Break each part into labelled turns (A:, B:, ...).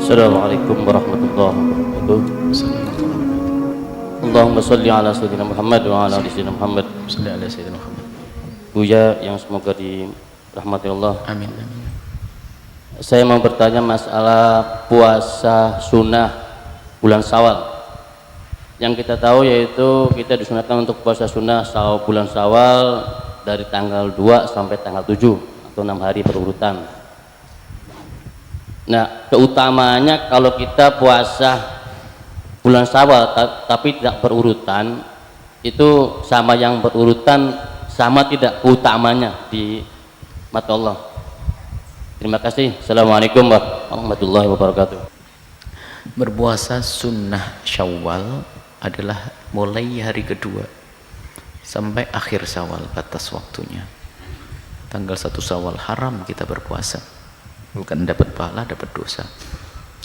A: Assalamualaikum warahmatullahi wabarakatuh. Allahumma sholli ala sayyidina Muhammad wa ala ali sayyidina Muhammad.
B: Sholli ala sayyidina Muhammad.
A: Buya yang semoga dirahmati Allah.
B: Amin, amin.
A: Saya mau bertanya masalah puasa sunnah bulan Syawal. Yang kita tahu yaitu kita disunahkan untuk puasa sunnah bulan Syawal dari tanggal 2 sampai tanggal 7 atau 6 hari berurutan. Nah, keutamaannya kalau kita puasa bulan Syawal tapi tidak berurutan, itu sama yang berurutan sama tidak utamanya di mata Allah. Terima kasih. Assalamualaikum warahmatullahi wabarakatuh.
B: Berpuasa sunnah Syawal adalah mulai hari kedua sampai akhir Syawal, batas waktunya. Tanggal 1 Syawal haram kita berpuasa. Bukan dapat pahala, dapat dosa.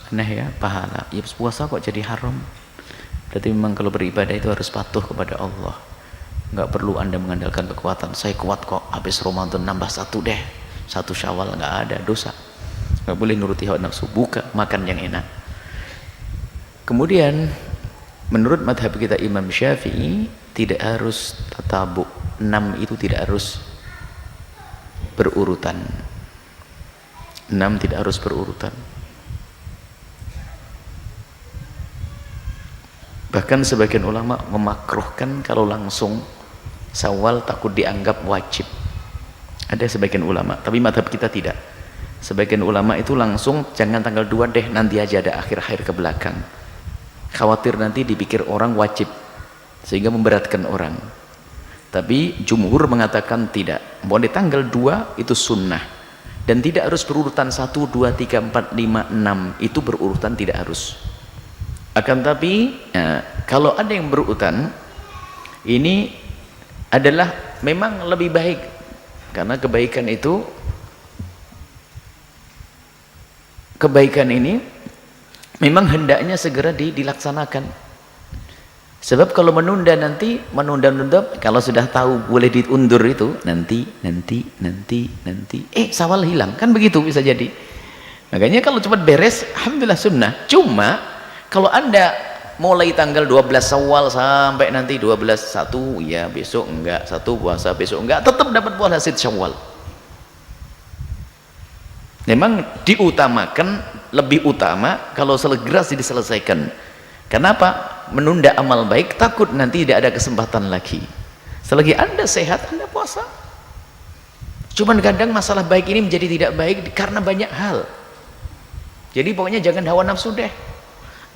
B: Aneh ya, pahala. Ya puasa kok jadi haram? Berarti memang kalau beribadah itu harus patuh kepada Allah. Nggak perlu Anda mengandalkan kekuatan. Saya kuat kok, habis Ramadan nambah 1 deh. 1 Syawal nggak ada dosa. Nggak boleh nuruti hawa nafsu, buka makan yang enak. Kemudian menurut madhab kita Imam Syafi'i tidak harus tatabu, 6 itu tidak harus berurutan. 6 tidak harus berurutan. Bahkan sebagian ulama memakruhkan kalau langsung Syawal takut dianggap wajib. Ada sebagian ulama, tapi madhab kita tidak. Sebagian ulama itu langsung jangan tanggal 2 deh, nanti aja ada akhir-akhir ke belakang. Khawatir nanti dipikir orang wajib sehingga memberatkan orang. Tapi jumhur mengatakan tidak, mau di tanggal 2 itu sunnah dan tidak harus berurutan 1, 2, 3, 4, 5, 6 itu berurutan tidak harus. Akan tapi kalau ada yang berurutan ini adalah memang lebih baik karena kebaikan ini memang hendaknya segera dilaksanakan. Sebab kalau menunda menunda kalau sudah tahu boleh diundur itu nanti Syawal hilang, kan begitu bisa jadi. Makanya kalau cepat beres alhamdulillah sunnah. Cuma kalau Anda mulai tanggal 12 Syawal sampai nanti 12/1 ya besok enggak, 1 puasa besok enggak, tetap dapat puasa Syawal. Memang diutamakan, lebih utama kalau segera diselesaikan. Kenapa? Menunda amal baik takut nanti tidak ada kesempatan lagi. Selagi Anda sehat Anda puasa. Cuman kadang masalah baik ini menjadi tidak baik karena banyak hal. Jadi pokoknya jangan hawa nafsu deh.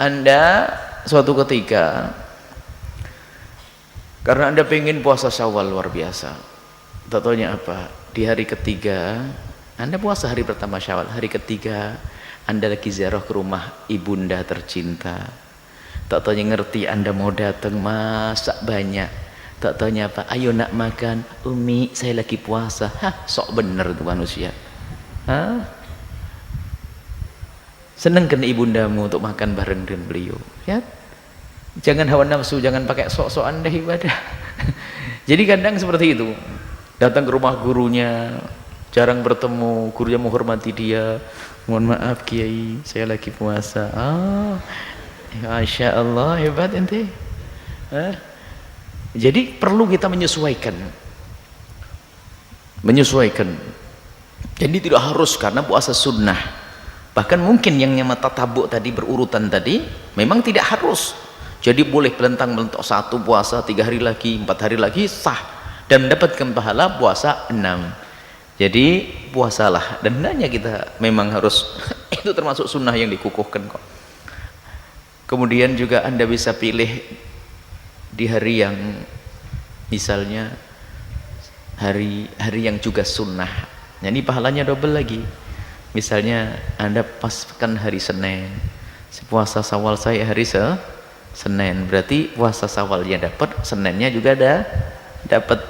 B: Anda suatu ketika karena Anda pengen puasa Syawal luar biasa, tak taunya apa, di hari ketiga Anda puasa hari pertama Syawal, hari ketiga Anda lagi ziarah ke rumah ibunda tercinta, tak taunya ngerti Anda mau datang masak banyak, tak taunya apa, ayo nak makan, Umi saya lagi puasa. Hah, sok bener tuh manusia. Hah? Seneng kan ibundamu untuk makan bareng dengan beliau, ya? Jangan hawa nafsu, jangan pakai sok-sokan deh ibadah. Jadi kadang seperti itu, datang ke rumah gurunya jarang bertemu, gurunya menghormati dia, mohon maaf Kiai saya lagi puasa. Masya Allah hebat ente. Jadi perlu kita menyesuaikan. Jadi tidak harus karena puasa sunnah. Bahkan mungkin yang nyama tatabuk tadi berurutan tadi memang tidak harus. Jadi boleh belentang-belentok 1 puasa 3 hari lagi, 4 hari lagi sah dan mendapatkan pahala puasa 6. Jadi puasalah dan hendaknya kita memang harus itu termasuk sunnah yang dikukuhkan kok. Kemudian juga Anda bisa pilih di hari yang misalnya hari yang juga sunnah. Jadi pahalanya double lagi. Misalnya Anda paskan hari Senin, puasa Syawal saya hari Senin, berarti puasa Syawalnya dapat, Seninnya juga ada dapat.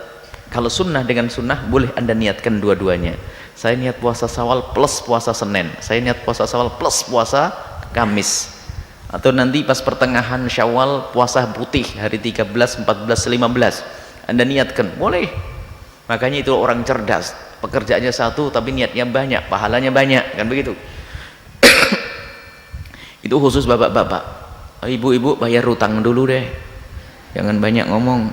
B: Kalau sunnah dengan sunnah boleh Anda niatkan dua-duanya. Saya niat puasa Syawal plus puasa Senin, saya niat puasa Syawal plus puasa Kamis, atau nanti pas pertengahan Syawal puasa putih hari 13, 14, 15 Anda niatkan, boleh. Makanya itu orang cerdas, pekerjaannya satu tapi niatnya banyak, pahalanya banyak, kan begitu. Itu khusus bapak-bapak. Ibu-ibu bayar utang dulu deh, jangan banyak ngomong.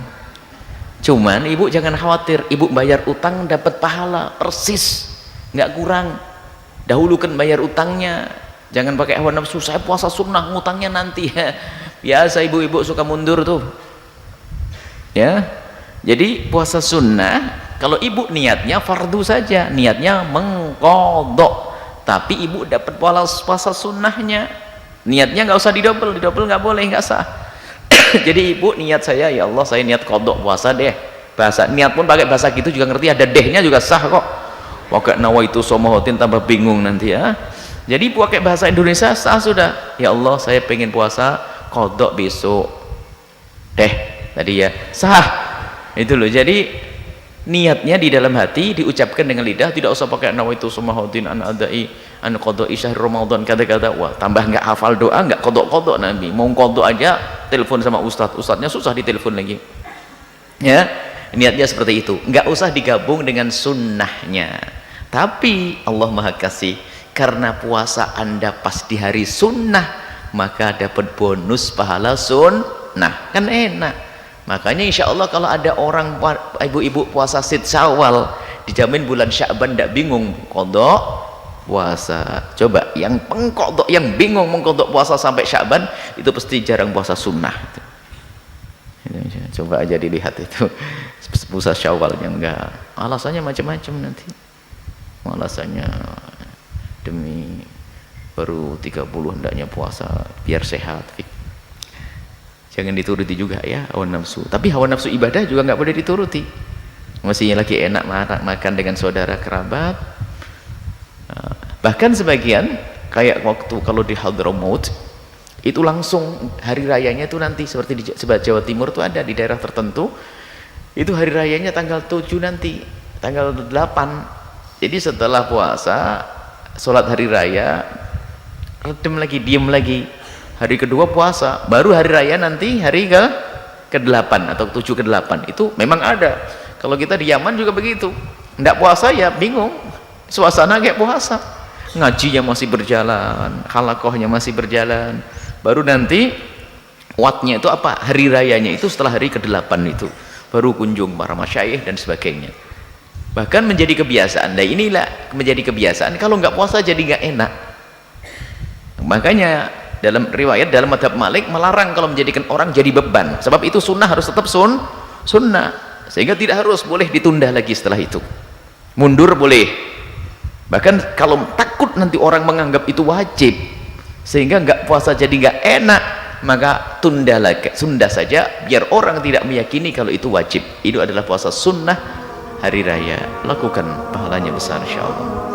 B: Cuman ibu jangan khawatir, ibu bayar utang dapat pahala persis, nggak kurang. Dahulukan bayar utangnya, jangan pakai hawa nafsu. Saya puasa sunnah, ngutangnya nanti. Biasa ibu-ibu suka mundur tuh, ya. Jadi puasa sunnah, kalau ibu niatnya fardu saja, niatnya mengqadha, tapi ibu dapat puasa sunnahnya, niatnya nggak usah didobel nggak boleh, nggak sah. Jadi ibu niat, saya ya Allah saya niat qadha puasa deh, bahasa niat pun pakai bahasa gitu juga ngerti, ada dehnya juga sah kok. Pakai nawaitu somahotin tambah bingung nanti ya. Jadi pakai bahasa Indonesia sah sudah, ya Allah saya pengen puasa qadha besok deh, tadi ya sah itu loh. Jadi niatnya di dalam hati diucapkan dengan lidah, tidak usah pakai nawaitu somahotin an adai an qadha syahr ramadan kata-kata. Wah tambah nggak hafal doa, nggak qadha Nabi mau qadha aja telepon sama ustadznya susah ditelepon lagi ya. Niatnya seperti itu, nggak usah digabung dengan sunnahnya. Tapi Allah Maha Kasih, karena puasa Anda pas di hari sunnah, maka dapat bonus pahala sunnah, kan enak. Makanya insya Allah kalau ada orang ibu-ibu puasa Sid Syawal, dijamin bulan Sya'ban tidak bingung qadha puasa. Coba yang pengkodok, yang bingung mengkodok puasa sampai Sya'ban, itu pasti jarang puasa sunnah. Coba aja dilihat itu puasa Syawal yang enggak, alasannya macam-macam nanti. Alasannya demi baru 30 hendaknya puasa biar sehat. Jangan dituruti juga ya hawa nafsu. Tapi hawa nafsu ibadah juga nggak boleh dituruti. Mestinya lagi enak makan dengan saudara kerabat. Bahkan sebagian kayak waktu kalau di Hadramaut itu langsung hari rayanya itu nanti seperti di Jawa Timur tuh ada di daerah tertentu itu hari rayanya tanggal 7 nanti, tanggal 8. Jadi setelah puasa sholat hari raya redem lagi, diem lagi, hari kedua puasa, baru hari raya nanti hari ke-8 atau 7 ke-8 itu memang ada. Kalau kita di Yaman juga begitu, nggak puasa ya bingung, suasana kayak puasa, ngajinya masih berjalan, halakohnya masih berjalan, baru nanti watnya itu apa, hari rayanya itu setelah hari ke-8 itu baru kunjung para masyayikh dan sebagainya. Bahkan menjadi kebiasaan. Nah inilah menjadi kebiasaan, kalau nggak puasa jadi nggak enak. Makanya dalam riwayat dalam mazhab Malik melarang kalau menjadikan orang jadi beban, sebab itu sunnah harus tetap sunnah, sehingga tidak harus, boleh ditunda lagi setelah itu, mundur boleh. Bahkan kalau takut nanti orang menganggap itu wajib sehingga nggak puasa jadi nggak enak, maka tunda saja biar orang tidak meyakini kalau itu wajib. Itu adalah puasa sunnah hari raya, lakukan, pahalanya besar insyaallah.